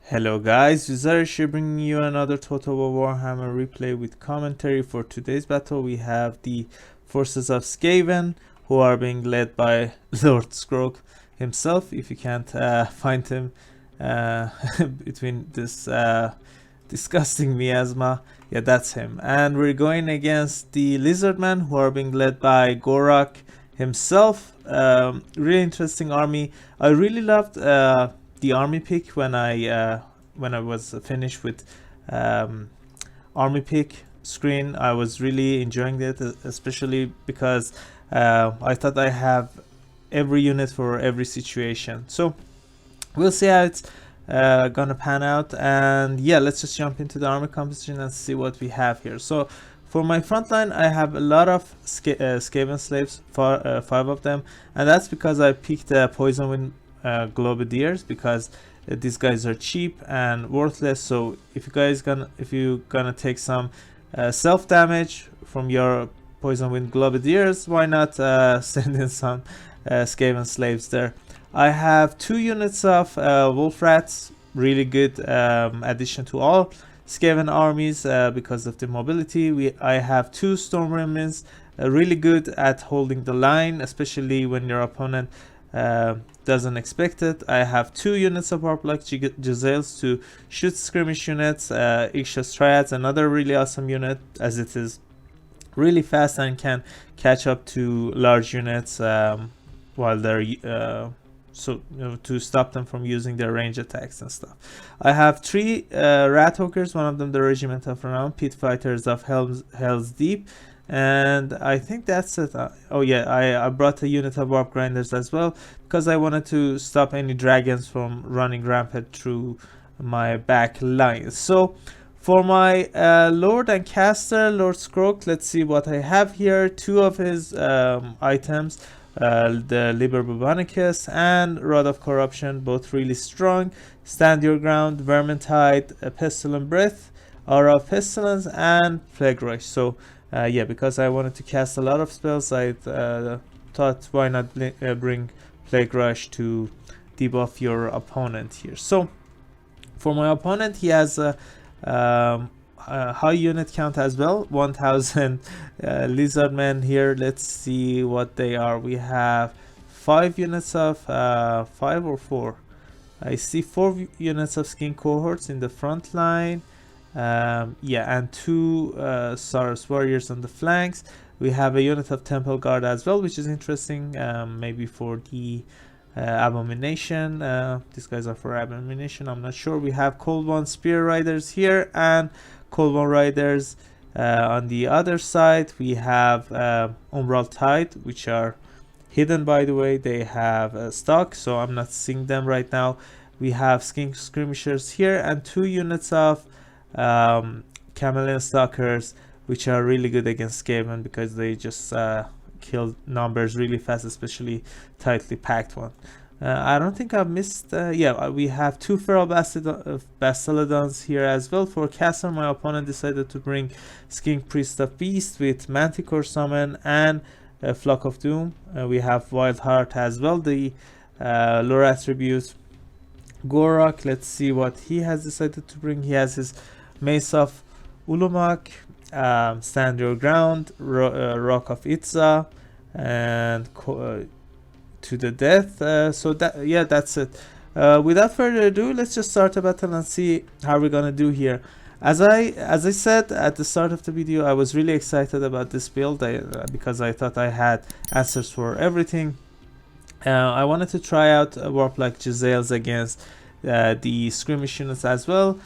Hello guys, Vizarish here bringing you another Total War Warhammer replay with commentary. For today's battle we have the forces of Skaven, who are being led by Lord Gor-rok himself, if you can't find him between this disgusting miasma. Yeah, that's him. And we're going against the Lizardmen, who are being led by Gor-rok himself. Really interesting army. I really loved the army pick when I was finished with army pick screen. I was really enjoying it, especially because I thought I have every unit for every situation. So we'll see how it's gonna pan out, and yeah, let's just jump into the army composition and see what we have here. So for my front line, I have a lot of Skaven slaves, 5 of them, and that's because I picked poison wind globadiers, because these guys are cheap and worthless. So if you're gonna take some self damage from your poison wind globadiers, why not send in some Skaven slaves there. I have 2 units of wolf rats, really good addition to all Skaven armies because of the mobility. I have 2 storm remnants, really good at holding the line, especially when your opponent doesn't expect it. I have 2 units of Warp-like Jezzails to shoot skirmish units. Ixchas Triads, another really awesome unit, as it is really fast and can catch up to large units while they're to stop them from using their range attacks and stuff. I have 3 rat hawkers, one of them the regiment of renown, pit fighters of Hell's Deep, and I think that's it. Oh yeah, I brought a unit of warp grinders as well, because I wanted to stop any dragons from running rampant through my back lines. So for my lord and caster, Lord Gor-rok, let's see what I have here. 2 of his items, the Liber Bubonicus and Rod of Corruption, both really strong. Stand Your Ground, Vermintide, Pestilent Breath, Aura of Pestilence, and Plague Rush. So yeah, because I wanted to cast a lot of spells, I thought why not bring Plague Rush to debuff your opponent here. So for my opponent, he has a high unit count as well, 1000 Lizardmen here. Let's see what they are. We have 5 units of 5 or 4. I see 4 units of skin cohorts in the front line. Yeah, and 2 Saurus warriors on the flanks. We have a unit of Temple Guard as well, which is interesting, maybe for the Abomination. These guys are for Abomination, I'm not sure. We have Cold One Spear Riders here and Cold One Riders on the other side. We have Umbral Tide, which are hidden, by the way. They have stock, so I'm not seeing them right now. We have Skin Skirmishers here and 2 units of Chameleon Stalkers, which are really good against Skaven because they just kill numbers really fast, especially tightly packed one. I don't think I've missed. Yeah, we have 2 Feral Bastiladons here as well. For caster, my opponent decided to bring Skin Priest of Beast with Manticore Summon and Flock of Doom. We have Wild Heart as well, the lore attribute. Gor-rok, let's see what he has decided to bring. He has his Mace of Ulumak, Stand Your Ground, Rock of Itza, and To the Death. So that, yeah, that's it. Without further ado, let's just start the battle and see how we're gonna do here. As I said at the start of the video, I was really excited about this build because I thought I had answers for everything. I wanted to try out Warp-like Jezzails against the skirmish units as well,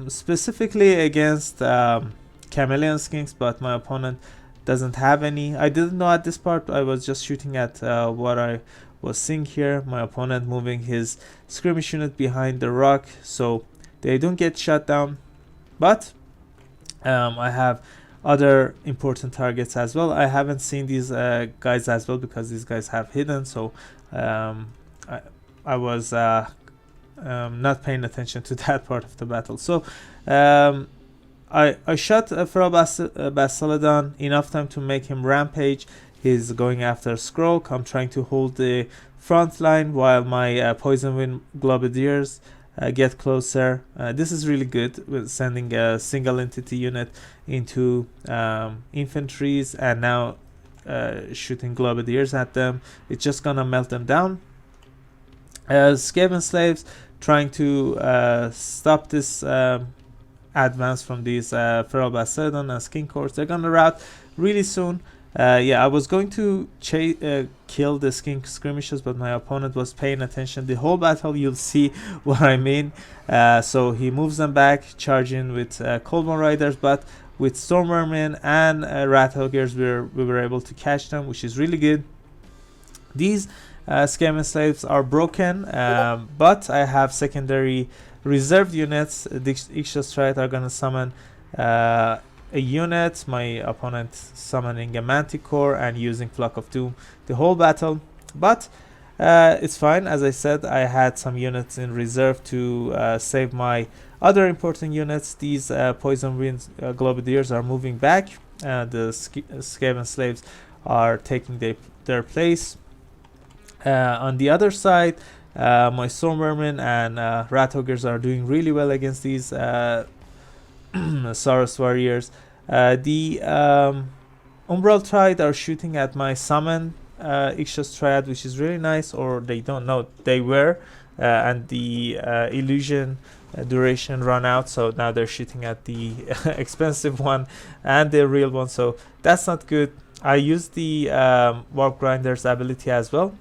specifically against Chameleon Skinks, but my opponent doesn't have any. I didn't know at this part. I was just shooting at what I was seeing here. My opponent moving his skirmish unit behind the rock, so they don't get shot down. But I have other important targets as well. I haven't seen these guys as well because these guys have hidden, so I was not paying attention to that part of the battle. So I shot a Feral Bastiladon enough time to make him rampage. He's going after Gor-rok. I'm trying to hold the front line while my Poison Wind Globadiers get closer. This is really good with sending a single entity unit into infantries and now shooting globadiers at them. It's just gonna melt them down. Skaven slaves trying to stop this advance from these feral bastardon and skin courts. They're gonna rout really soon. I was going to kill the skin skirmishes, but my opponent was paying attention the whole battle. You'll see what I mean. So he moves them back, charging with Coldborn Riders, but with Stormvermin and Rat Ogres, we were able to catch them, which is really good. These Skaven slaves are broken, but I have secondary reserved units. The Ixchel are gonna summon a unit, my opponent summoning a Manticore and using Flock of Doom the whole battle, but it's fine. As I said, I had some units in reserve to save my other important units. These Poison Wind Globadiers are moving back, the Skaven slaves are taking their place. On the other side, my Stormvermin and Rat Ogres are doing really well against these Saurus warriors. The Umbral Triad are shooting at my summon Ixchel Triad, which is really nice, or they don't know, they were, and the illusion duration run out, so now they're shooting at the expensive one and the real one, so that's not good. I used the Warp Grinder's ability as well,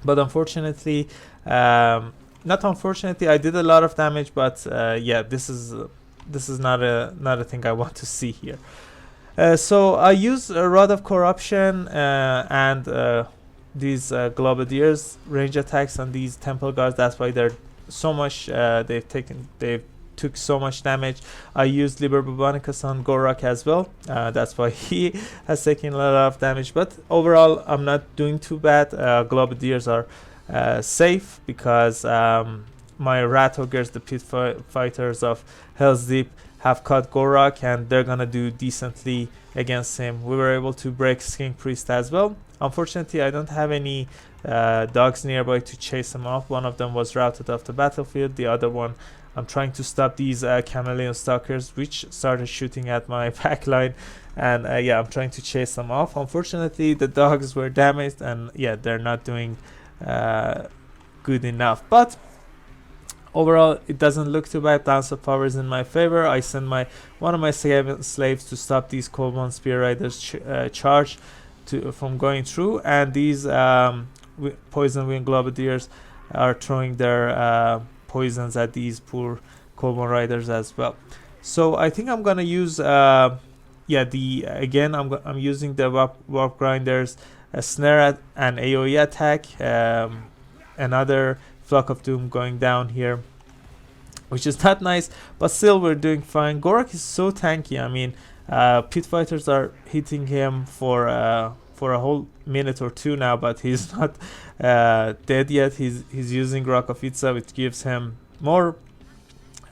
but unfortunately, not unfortunately, I did a lot of damage, but yeah, this is not a thing I want to see here. So I use a Rod of Corruption and these Globadiers range attacks on these Temple Guards. That's why they're so much. They've took so much damage. I used Liber Bubonicus on Gor-rok as well. That's why he has taken a lot of damage. But overall, I'm not doing too bad. Globadiers are safe because my Rat Ogres, the Pit Fighters of Hell's Deep, have caught Gor-rok and they're gonna do decently against him. We were able to break Skin Priest as well. Unfortunately, I don't have any dogs nearby to chase them off. One of them was routed off the battlefield. The other one, I'm trying to stop these Chameleon Stalkers, which started shooting at my backline, and yeah, I'm trying to chase them off. Unfortunately, the dogs were damaged, and yeah, they're not doing good enough. But overall, it doesn't look too bad. Balance of power is in my favor. I send one of my slaves to stop these Coldborn Spear Riders charge from going through, and these Poison Wind Globadiers are throwing their poisons at these poor Coldborn Riders as well. So I think I'm gonna use I'm using the Warp Grinders, a Snare and AoE attack, another Flock of Doom going down here, which is not nice, but still we're doing fine. Gor-rok is so tanky. I mean, Pit Fighters are hitting him for a whole minute or two now, but he's not dead yet. He's using Rock of Itza, which gives him more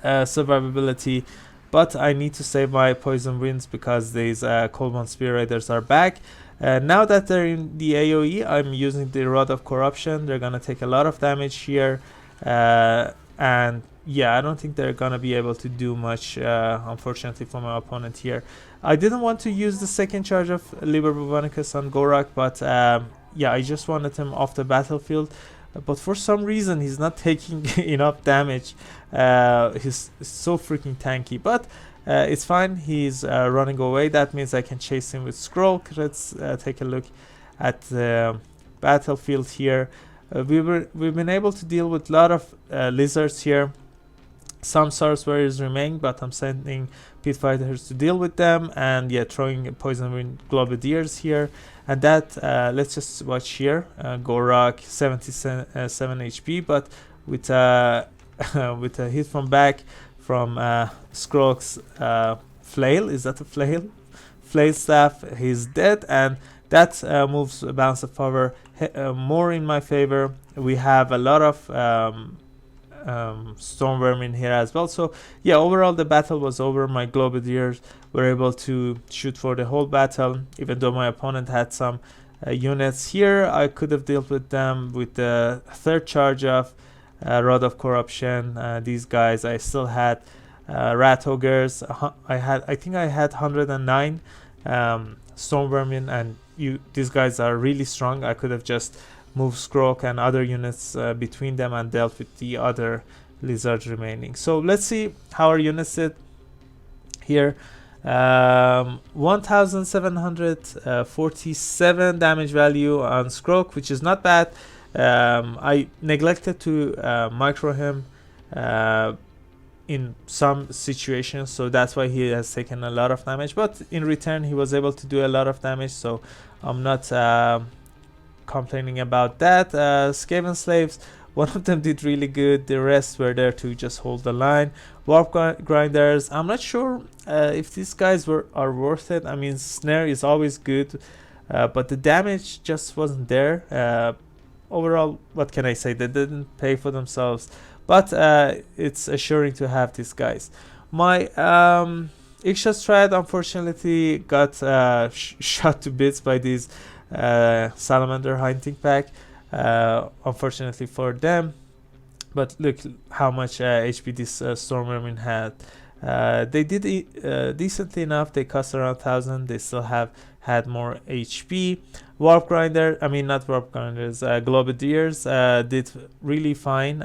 survivability, but I need to save my Poison Winds because these Coldborn Spear Raiders are back. Now that they're in the AoE, I'm using the Rod of Corruption. They're gonna take a lot of damage here, and yeah, I don't think they're gonna be able to do much, unfortunately, for my opponent here. I didn't want to use the second charge of Liber Bubonicus on Gor-rok, but yeah, I just wanted him off the battlefield. But for some reason, he's not taking enough damage. He's so freaking tanky, but it's fine. He's running away. That means I can chase him with Scroll. Let's take a look at the battlefield here. We've been able to deal with a lot of lizards here. Some Saurus warriors remain, but I'm sending Pit Fighters to deal with them, and yeah, throwing Poison Wind Globadiers here. And that, let's just watch here. Gor-rok 77 HP, but with with a hit from back from Scroll's flail. Is that a flail? Flail staff. He's dead, and that moves Balance of Power more in my favor. We have a lot of Stormvermin here as well. So yeah, overall the battle was over. My Globadiers were able to shoot for the whole battle, even though my opponent had some units here. I could have dealt with them with the third charge of Rod of Corruption, these guys. I still had Rat Ogres. I think I had 109 Storm Vermin, and these guys are really strong. I could have just moved Skrok and other units between them and dealt with the other lizard remaining. So let's see how our units did here. 1747 damage value on Skrok, which is not bad. I neglected to micro him in some situations, so that's why he has taken a lot of damage, but in return he was able to do a lot of damage, so I'm not complaining about that. Skaven slaves, one of them did really good, the rest were there to just hold the line. Warp grinders, I'm not sure if these guys are worth it. I mean, snare is always good, but the damage just wasn't there. Overall, what can I say, they didn't pay for themselves, but it's assuring to have these guys. My Iksha Strat unfortunately got shot to bits by these salamander hunting pack, unfortunately for them. But look how much HP this Storm Vermin had. They did decently enough. They cost around 1000. They still had more HP. Warp Grinder, I mean not Warp Grinders, Globadiers did really fine,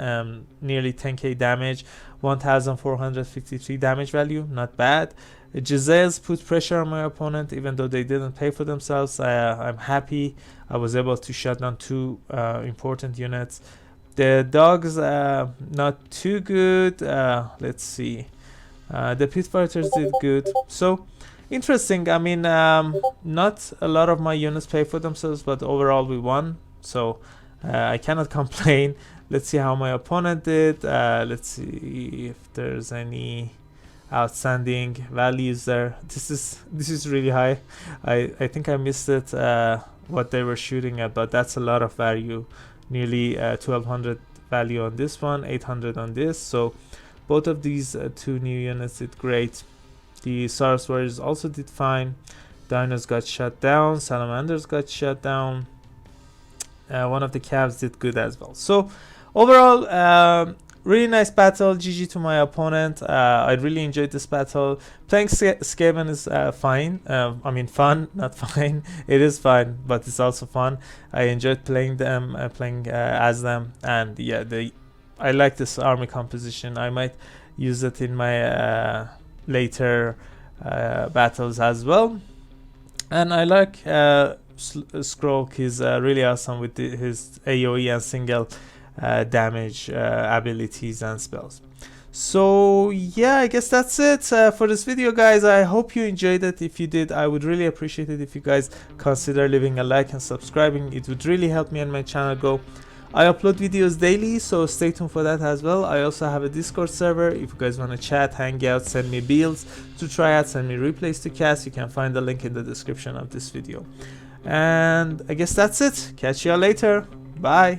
nearly 10k damage, 1453 damage value, not bad. Giselles put pressure on my opponent even though they didn't pay for themselves. I'm happy I was able to shut down 2 important units. The dogs, not too good. Let's see. The pit fighters did good. So interesting. I mean, not a lot of my units pay for themselves, but overall we won, so I cannot complain. Let's see how my opponent did. Let's see if there's any outstanding values there. This is really high. I think I missed it, what they were shooting at, but that's a lot of value. Nearly 1200 value on this one, 800 on this. So both of these 2 new units did great. The Saurus Warriors also did fine. Dinos got shut down. Salamanders got shut down. One of the Cavs did good as well. So overall, really nice battle. GG to my opponent. I really enjoyed this battle. Playing Skaven is fine. I mean fun, not fine. It is fine, but it's also fun. I enjoyed playing them, playing as them, and yeah, I like this army composition. I might use it in my later battles as well. And I like Skrok. He's really awesome with his AoE and single damage abilities and spells. So yeah, I guess that's it for this video, guys. I hope you enjoyed it. If you did, I would really appreciate it if you guys consider leaving a like and subscribing. It would really help me and my channel grow. I upload videos daily, so stay tuned for that as well. I also have a Discord server. If you guys want to chat, hang out, send me builds to try out, send me replays to cast, you can find the link in the description of this video. And I guess that's it. Catch you all later. Bye.